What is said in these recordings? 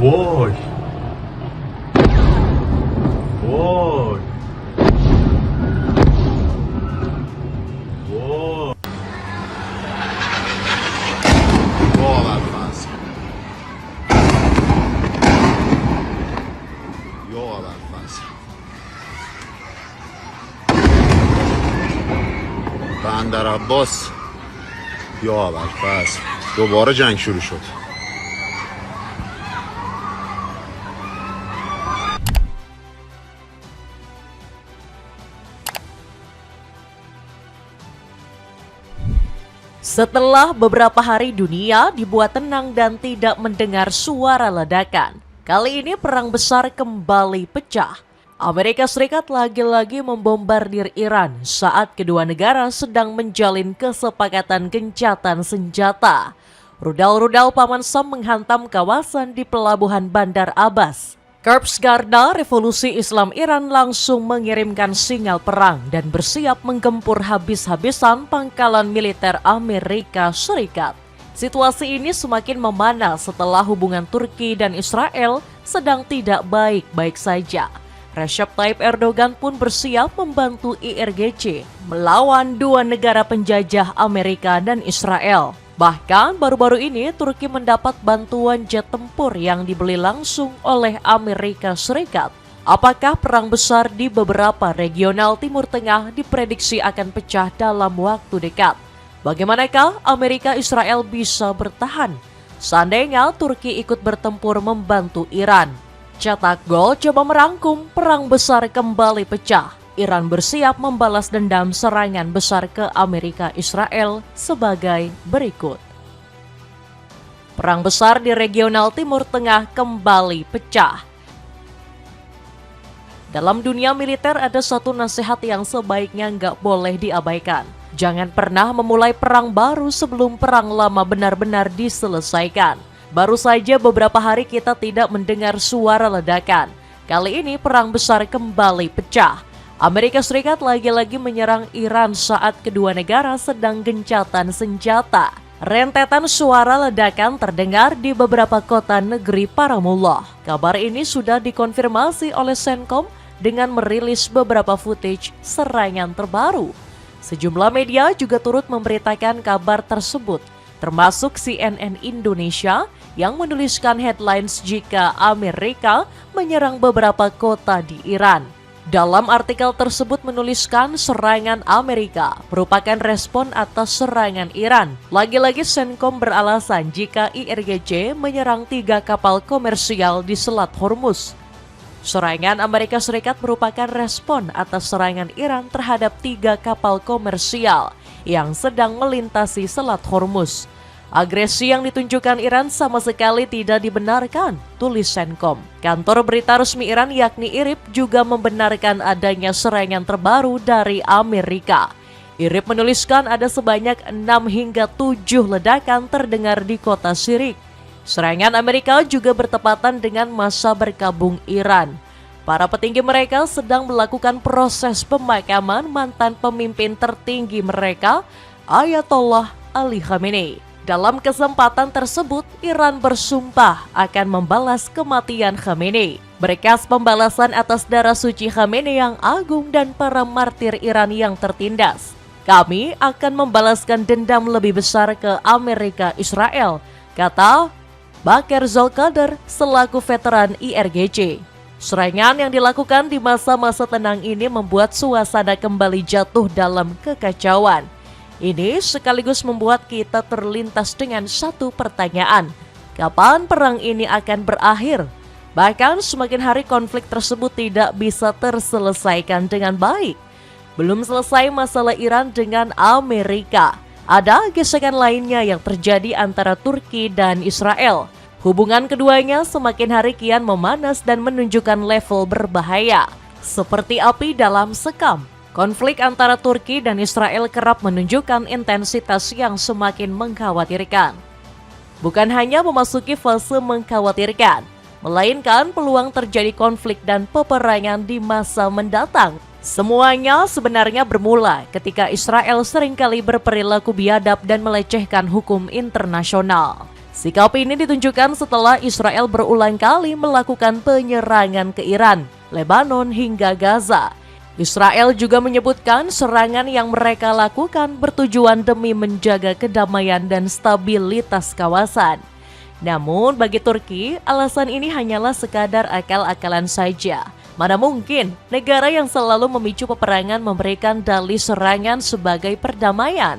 Vay. Vay. Vay. باورفرز باورفرز بندر عباس باورفرز دوباره جنگ شروع شد. Setelah beberapa hari dunia dibuat tenang dan tidak mendengar suara ledakan, kali ini perang besar kembali pecah. Amerika Serikat lagi-lagi membombardir Iran saat kedua negara sedang menjalin kesepakatan gencatan senjata. Rudal-rudal Paman Sam menghantam kawasan di pelabuhan Bandar Abbas. Korps Garda Revolusi Islam Iran langsung mengirimkan sinyal perang dan bersiap menggempur habis-habisan pangkalan militer Amerika Serikat. Situasi ini semakin memanas setelah hubungan Turki dan Israel sedang tidak baik-baik saja. Recep Tayyip Erdogan pun bersiap membantu IRGC melawan dua negara penjajah Amerika dan Israel. Bahkan baru-baru ini Turki mendapat bantuan jet tempur yang dibeli langsung oleh Amerika Serikat. Apakah perang besar di beberapa regional Timur Tengah diprediksi akan pecah dalam waktu dekat? Bagaimanakah Amerika Israel bisa bertahan seandainya Turki ikut bertempur membantu Iran? Cetak Gol coba merangkum perang besar kembali pecah. Iran bersiap membalas dendam serangan besar ke Amerika Israel sebagai berikut. Perang besar di regional Timur Tengah kembali pecah. Dalam dunia militer ada satu nasihat yang sebaiknya nggak boleh diabaikan. Jangan pernah memulai perang baru sebelum perang lama benar-benar diselesaikan. Baru saja beberapa hari kita tidak mendengar suara ledakan. Kali ini perang besar kembali pecah. Amerika Serikat lagi-lagi menyerang Iran saat kedua negara sedang gencatan senjata. Rentetan suara ledakan terdengar di beberapa kota negeri Paramullah. Kabar ini sudah dikonfirmasi oleh Cencom dengan merilis beberapa footage serangan terbaru. Sejumlah media juga turut memberitakan kabar tersebut, termasuk CNN Indonesia yang menuliskan headlines jika Amerika menyerang beberapa kota di Iran. Dalam artikel tersebut menuliskan serangan Amerika merupakan respon atas serangan Iran. Lagi-lagi Cencom beralasan jika IRGC menyerang 3 kapal komersial di Selat Hormuz. Serangan Amerika Serikat merupakan respon atas serangan Iran terhadap 3 kapal komersial yang sedang melintasi Selat Hormuz. Agresi yang ditunjukkan Iran sama sekali tidak dibenarkan, tulis Cencom. Kantor berita resmi Iran yakni IRIB juga membenarkan adanya serangan terbaru dari Amerika. IRIB menuliskan ada sebanyak 6 hingga 7 ledakan terdengar di kota Sirik. Serangan Amerika juga bertepatan dengan masa berkabung Iran. Para petinggi mereka sedang melakukan proses pemakaman mantan pemimpin tertinggi mereka, Ayatollah Ali Khamenei. Dalam kesempatan tersebut, Iran bersumpah akan membalas kematian Khamenei. Berkas pembalasan atas darah suci Khamenei yang agung dan para martir Iran yang tertindas. Kami akan membalaskan dendam lebih besar ke Amerika Israel, kata Bakir Zulkader selaku veteran IRGC. Serangan yang dilakukan di masa-masa tenang ini membuat suasana kembali jatuh dalam kekacauan. Ini sekaligus membuat kita terlintas dengan satu pertanyaan. Kapan perang ini akan berakhir? Bahkan semakin hari konflik tersebut tidak bisa terselesaikan dengan baik. Belum selesai masalah Iran dengan Amerika. Ada gesekan lainnya yang terjadi antara Turki dan Israel. Hubungan keduanya semakin hari kian memanas dan menunjukkan level berbahaya. Seperti api dalam sekam. Konflik antara Turki dan Israel kerap menunjukkan intensitas yang semakin mengkhawatirkan. Bukan hanya memasuki fase mengkhawatirkan, melainkan peluang terjadi konflik dan peperangan di masa mendatang. Semuanya sebenarnya bermula ketika Israel seringkali berperilaku biadab dan melecehkan hukum internasional. Sikap ini ditunjukkan setelah Israel berulang kali melakukan penyerangan ke Iran, Lebanon hingga Gaza. Israel juga menyebutkan serangan yang mereka lakukan bertujuan demi menjaga kedamaian dan stabilitas kawasan. Namun bagi Turki, alasan ini hanyalah sekadar akal-akalan saja. Mana mungkin negara yang selalu memicu peperangan memberikan dalih serangan sebagai perdamaian?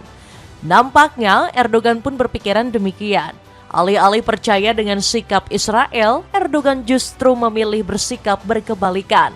Nampaknya Erdogan pun berpikiran demikian. Alih-alih percaya dengan sikap Israel, Erdogan justru memilih bersikap berkebalikan.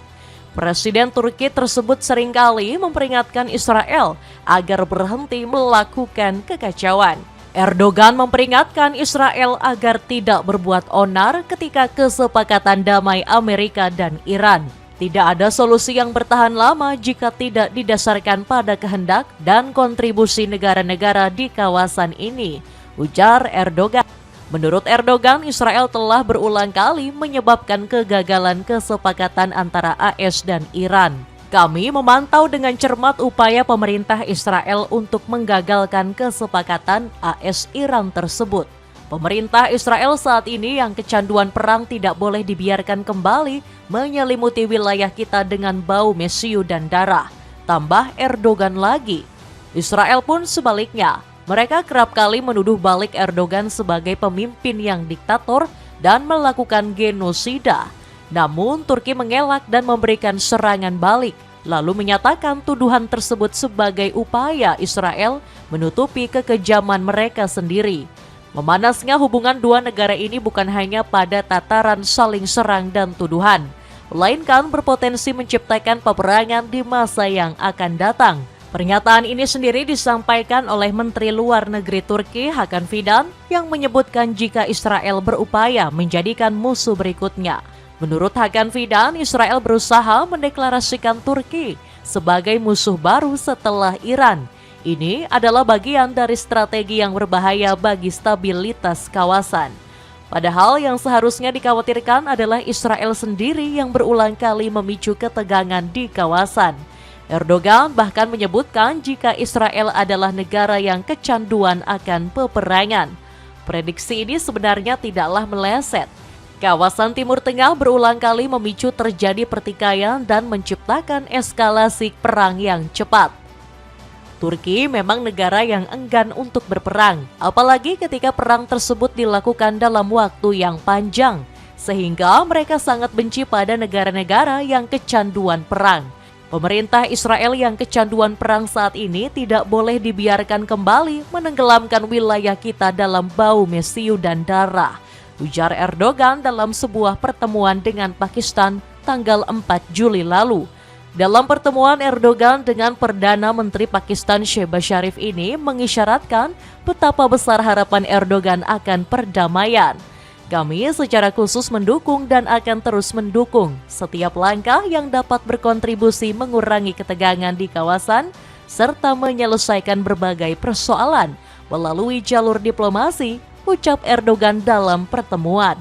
Presiden Turki tersebut seringkali memperingatkan Israel agar berhenti melakukan kekacauan. Erdogan memperingatkan Israel agar tidak berbuat onar ketika kesepakatan damai Amerika dan Iran. Tidak ada solusi yang bertahan lama jika tidak didasarkan pada kehendak dan kontribusi negara-negara di kawasan ini, ujar Erdogan. Menurut Erdogan, Israel telah berulang kali menyebabkan kegagalan kesepakatan antara AS dan Iran. Kami memantau dengan cermat upaya pemerintah Israel untuk menggagalkan kesepakatan AS-Iran tersebut. Pemerintah Israel saat ini yang kecanduan perang tidak boleh dibiarkan kembali menyelimuti wilayah kita dengan bau mesiu dan darah, tambah Erdogan lagi. Israel pun sebaliknya. Mereka kerap kali menuduh balik Erdogan sebagai pemimpin yang diktator dan melakukan genosida. Namun Turki mengelak dan memberikan serangan balik, lalu menyatakan tuduhan tersebut sebagai upaya Israel menutupi kekejaman mereka sendiri. Memanasnya hubungan dua negara ini bukan hanya pada tataran saling serang dan tuduhan, melainkan berpotensi menciptakan peperangan di masa yang akan datang. Pernyataan ini sendiri disampaikan oleh Menteri Luar Negeri Turki Hakan Fidan yang menyebutkan jika Israel berupaya menjadikan musuh berikutnya. Menurut Hakan Fidan, Israel berusaha mendeklarasikan Turki sebagai musuh baru setelah Iran. Ini adalah bagian dari strategi yang berbahaya bagi stabilitas kawasan. Padahal yang seharusnya dikhawatirkan adalah Israel sendiri yang berulang kali memicu ketegangan di kawasan. Erdogan bahkan menyebutkan jika Israel adalah negara yang kecanduan akan peperangan. Prediksi ini sebenarnya tidaklah meleset. Kawasan Timur Tengah berulang kali memicu terjadi pertikaian dan menciptakan eskalasi perang yang cepat. Turki memang negara yang enggan untuk berperang, apalagi ketika perang tersebut dilakukan dalam waktu yang panjang, sehingga mereka sangat benci pada negara-negara yang kecanduan perang. Pemerintah Israel yang kecanduan perang saat ini tidak boleh dibiarkan kembali menenggelamkan wilayah kita dalam bau mesiu dan darah, ujar Erdogan dalam sebuah pertemuan dengan Pakistan tanggal 4 Juli lalu. Dalam pertemuan Erdogan dengan Perdana Menteri Pakistan Shehbaz Sharif ini mengisyaratkan betapa besar harapan Erdogan akan perdamaian. Kami secara khusus mendukung dan akan terus mendukung setiap langkah yang dapat berkontribusi mengurangi ketegangan di kawasan serta menyelesaikan berbagai persoalan melalui jalur diplomasi, ucap Erdogan dalam pertemuan.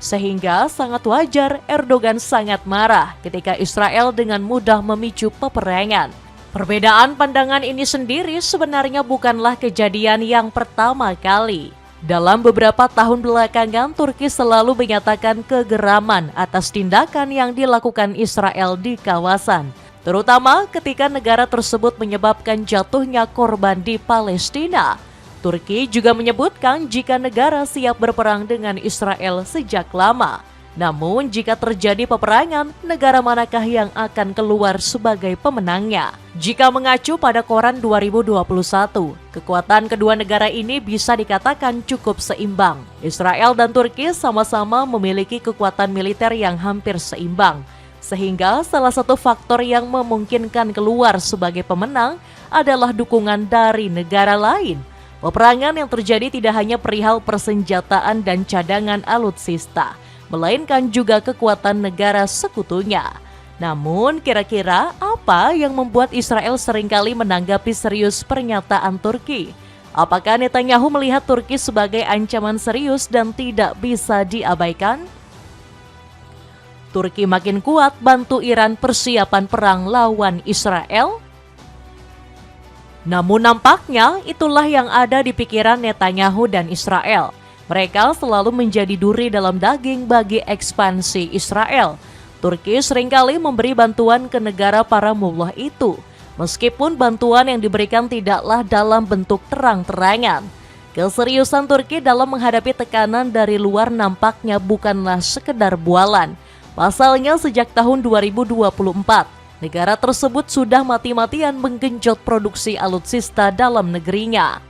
Sehingga sangat wajar Erdogan sangat marah ketika Israel dengan mudah memicu peperangan. Perbedaan pandangan ini sendiri sebenarnya bukanlah kejadian yang pertama kali. Dalam beberapa tahun belakangan, Turki selalu menyatakan kegeraman atas tindakan yang dilakukan Israel di kawasan, terutama ketika negara tersebut menyebabkan jatuhnya korban di Palestina. Turki juga menyebutkan jika negara siap berperang dengan Israel sejak lama. Namun jika terjadi peperangan, negara manakah yang akan keluar sebagai pemenangnya? Jika mengacu pada Koran 2021, kekuatan kedua negara ini bisa dikatakan cukup seimbang. Israel dan Turki sama-sama memiliki kekuatan militer yang hampir seimbang. Sehingga salah satu faktor yang memungkinkan keluar sebagai pemenang adalah dukungan dari negara lain. Peperangan yang terjadi tidak hanya perihal persenjataan dan cadangan alutsista, melainkan juga kekuatan negara sekutunya. Namun kira-kira apa yang membuat Israel seringkali menanggapi serius pernyataan Turki? Apakah Netanyahu melihat Turki sebagai ancaman serius dan tidak bisa diabaikan? Turki makin kuat bantu Iran persiapan perang lawan Israel? Namun nampaknya itulah yang ada di pikiran Netanyahu dan Israel. Mereka selalu menjadi duri dalam daging bagi ekspansi Israel. Turki seringkali memberi bantuan ke negara para mullah itu, meskipun bantuan yang diberikan tidaklah dalam bentuk terang-terangan. Keseriusan Turki dalam menghadapi tekanan dari luar nampaknya bukanlah sekedar bualan. Pasalnya sejak tahun 2024, negara tersebut sudah mati-matian menggenjot produksi alutsista dalam negerinya.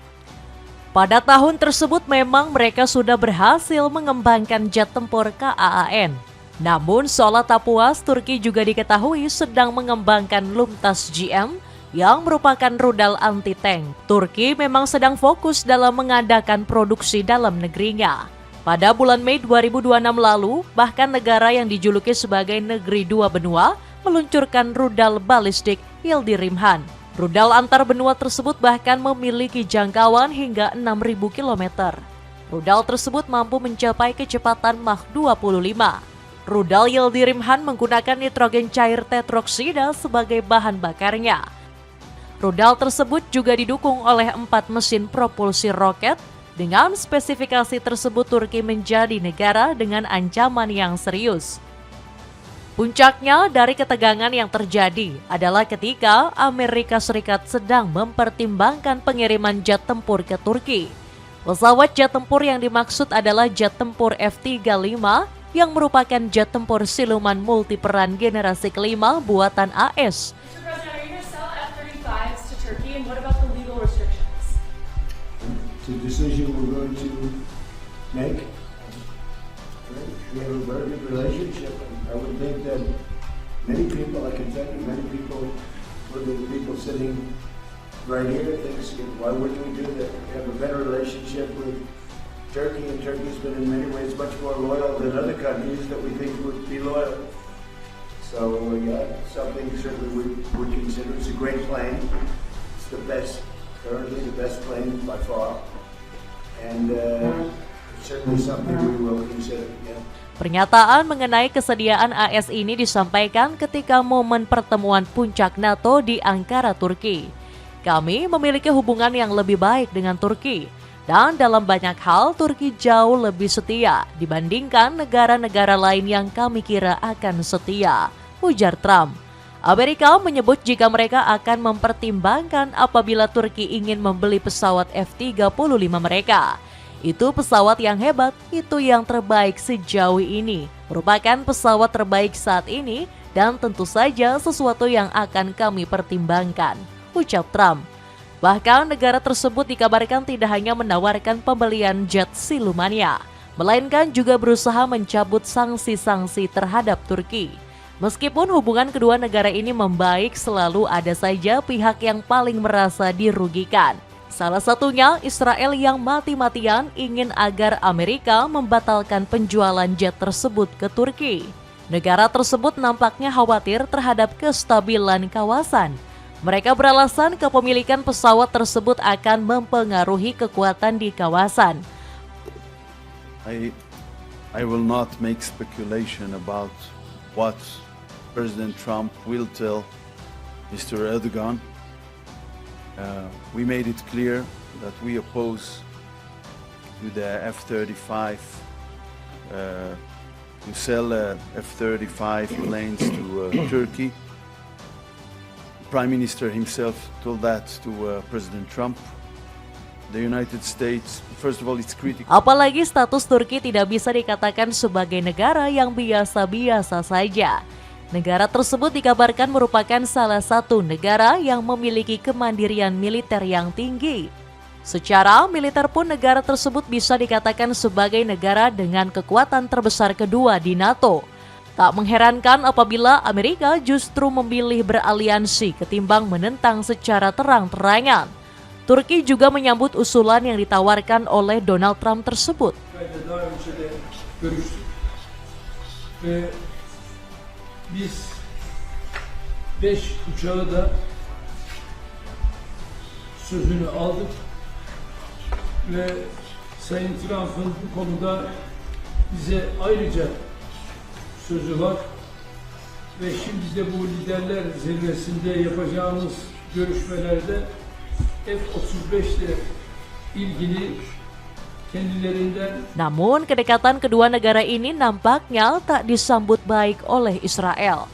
Pada tahun tersebut memang mereka sudah berhasil mengembangkan jet tempur KAAN. Namun seolah tak puas, Turki juga diketahui sedang mengembangkan Lumtas GM yang merupakan rudal anti-tank. Turki memang sedang fokus dalam mengadakan produksi dalam negerinya. Pada bulan Mei 2026 lalu, bahkan negara yang dijuluki sebagai negeri dua benua meluncurkan rudal balistik Yildirimhan. Rudal antar benua tersebut bahkan memiliki jangkauan hingga 6.000 km. Rudal tersebut mampu mencapai kecepatan Mach 25. Rudal Yildirimhan menggunakan nitrogen cair tetroksida sebagai bahan bakarnya. Rudal tersebut juga didukung oleh 4 mesin propulsi roket. Dengan spesifikasi tersebut, Turki menjadi negara dengan ancaman yang serius. Puncaknya dari ketegangan yang terjadi adalah ketika Amerika Serikat sedang mempertimbangkan pengiriman jet tempur ke Turki. Pesawat jet tempur yang dimaksud adalah jet tempur F-35 yang merupakan jet tempur siluman multiperan generasi kelima buatan AS. Mr. President, are you going to sell F-35s to Turkey, and what about the legal restrictions? It's a decision we're going to make. We have a very good relationship, and I would think that many people, I can tell you, many people, including the people sitting right here, thinks, why wouldn't we do that? We have a better relationship with Turkey, and Turkey's been in many ways much more loyal than other countries that we think would be loyal. So, yeah, something certainly we would consider. It's a great plane. It's the best, currently the best plane by far. And it's certainly something we will consider, yeah. Pernyataan mengenai kesediaan AS ini disampaikan ketika momen pertemuan puncak NATO di Ankara, Turki. Kami memiliki hubungan yang lebih baik dengan Turki, dan dalam banyak hal Turki jauh lebih setia dibandingkan negara-negara lain yang kami kira akan setia, ujar Trump. Amerika menyebut jika mereka akan mempertimbangkan apabila Turki ingin membeli pesawat F-35 mereka. Itu pesawat yang hebat, itu yang terbaik sejauh ini, merupakan pesawat terbaik saat ini, dan tentu saja sesuatu yang akan kami pertimbangkan, ucap Trump. Bahkan negara tersebut dikabarkan tidak hanya menawarkan pembelian jet silumannya, melainkan juga berusaha mencabut sanksi-sanksi terhadap Turki. Meskipun hubungan kedua negara ini membaik, selalu ada saja pihak yang paling merasa dirugikan. Salah satunya Israel yang mati-matian ingin agar Amerika membatalkan penjualan jet tersebut ke Turki. Negara tersebut nampaknya khawatir terhadap kestabilan kawasan. Mereka beralasan kepemilikan pesawat tersebut akan mempengaruhi kekuatan di kawasan. I will not make speculation about what President Trump will tell Mr. Erdogan. We made it clear that we oppose to the F-35 to sell F-35 planes to Turkey. Prime Minister himself told that to President Trump. The United States, first of all, it's critical. Apalagi status Turki tidak bisa dikatakan sebagai negara yang biasa-biasa saja. Negara tersebut dikabarkan merupakan salah satu negara yang memiliki kemandirian militer yang tinggi. Secara militer pun negara tersebut bisa dikatakan sebagai negara dengan kekuatan terbesar kedua di NATO. Tak mengherankan apabila Amerika justru memilih beraliansi ketimbang menentang secara terang-terangan. Turki juga menyambut usulan yang ditawarkan oleh Donald Trump tersebut. Biz 5 uçağı da sözünü aldık ve Sayın Trump'ın bu konuda bize ayrıca sözü var ve şimdi de bu liderler zirvesinde yapacağımız görüşmelerde F-35 ile ilgili kendilerinden Namun, kedekatan kedua negara ini nampaknya tak disambut baik oleh Israel.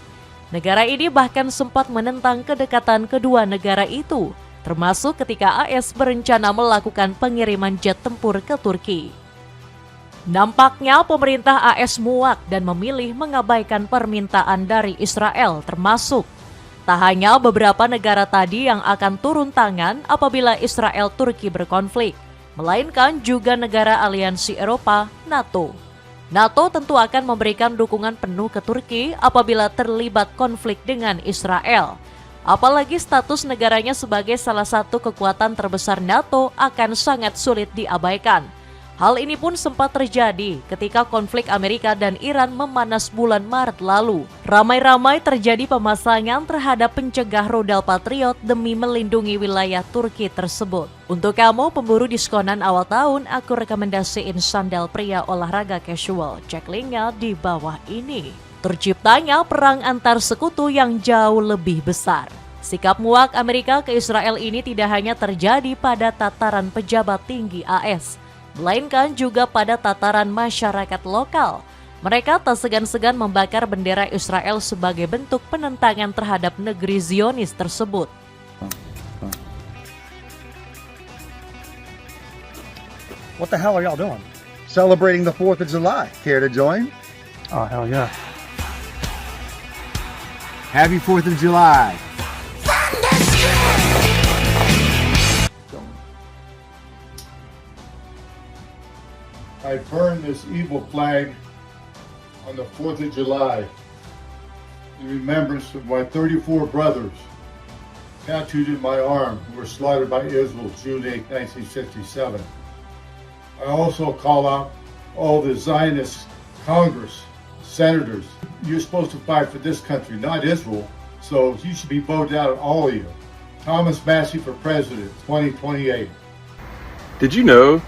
Negara ini bahkan sempat menentang kedekatan kedua negara itu, termasuk ketika AS berencana melakukan pengiriman jet tempur ke Turki. Nampaknya pemerintah AS muak dan memilih mengabaikan permintaan dari Israel, termasuk tak hanya beberapa negara tadi yang akan turun tangan apabila Israel-Turki berkonflik, melainkan juga negara aliansi Eropa, NATO. NATO tentu akan memberikan dukungan penuh ke Turki apabila terlibat konflik dengan Israel. Apalagi status negaranya sebagai salah satu kekuatan terbesar NATO akan sangat sulit diabaikan. Hal ini pun sempat terjadi ketika konflik Amerika dan Iran memanas bulan Maret lalu. Ramai-ramai terjadi pemasangan terhadap pencegah rudal Patriot demi melindungi wilayah Turki tersebut. Untuk kamu pemburu diskonan awal tahun, aku rekomendasiin sandal pria olahraga casual. Cek linknya di bawah ini. Terciptanya perang antar sekutu yang jauh lebih besar. Sikap muak Amerika ke Israel ini tidak hanya terjadi pada tataran pejabat tinggi AS, melainkan juga pada tataran masyarakat lokal. Mereka tak segan-segan membakar bendera Israel sebagai bentuk penentangan terhadap negeri Zionis tersebut. What the hell are y'all doing? Celebrating the 4th of July. Care to join? Oh, hell yeah. Happy 4th of July. I burned this evil flag on the 4th of July in remembrance of my 34 brothers tattooed in my arm who were slaughtered by Israel June 8, 1967. I also call out all the Zionist Congress, senators. You're supposed to fight for this country, not Israel, so you should be voted out, all of you. Thomas Massey for president, 2028. Did you know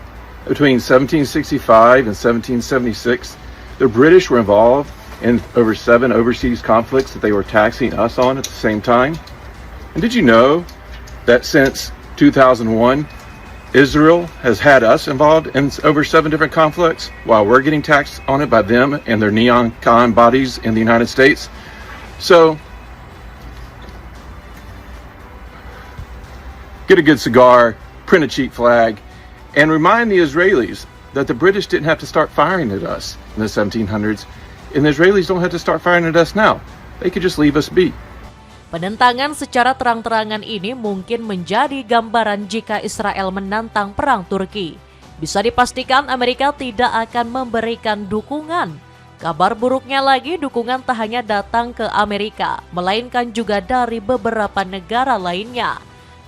between 1765 and 1776, the British were involved in over 7 overseas conflicts that they were taxing us on at the same time? And did you know that since 2001, Israel has had us involved in over 7 different conflicts while we're getting taxed on it by them and their neocon bodies in the United States? So, get a good cigar, print a cheap flag, and remind the Israelis that the British didn't have to start firing at us in the 1700s, and the Israelis don't have to start firing at us now. They could just leave us be. Penentangan secara terang-terangan ini mungkin menjadi gambaran jika Israel menantang perang Turki. Bisa dipastikan Amerika tidak akan memberikan dukungan. Kabar buruknya lagi, dukungan tak hanya datang ke Amerika, melainkan juga dari beberapa negara lainnya.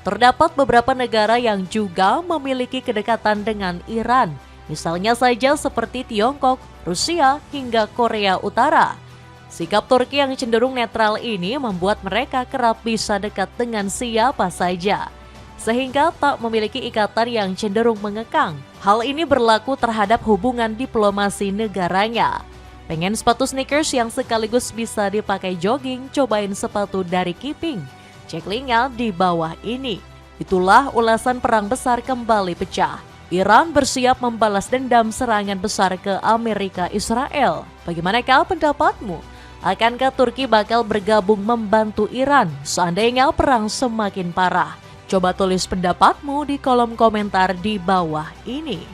Terdapat beberapa negara yang juga memiliki kedekatan dengan Iran, misalnya saja seperti Tiongkok, Rusia, hingga Korea Utara. Sikap Turki yang cenderung netral ini membuat mereka kerap bisa dekat dengan siapa saja, sehingga tak memiliki ikatan yang cenderung mengekang. Hal ini berlaku terhadap hubungan diplomasi negaranya. Pengen sepatu sneakers yang sekaligus bisa dipakai jogging? Cobain sepatu dari Keeping. Cek linknya di bawah ini. Itulah ulasan perang besar kembali pecah. Iran bersiap membalas dendam serangan besar ke Amerika Israel. Bagaimanakah pendapatmu? Akankah Turki bakal bergabung membantu Iran seandainya perang semakin parah? Coba tulis pendapatmu di kolom komentar di bawah ini.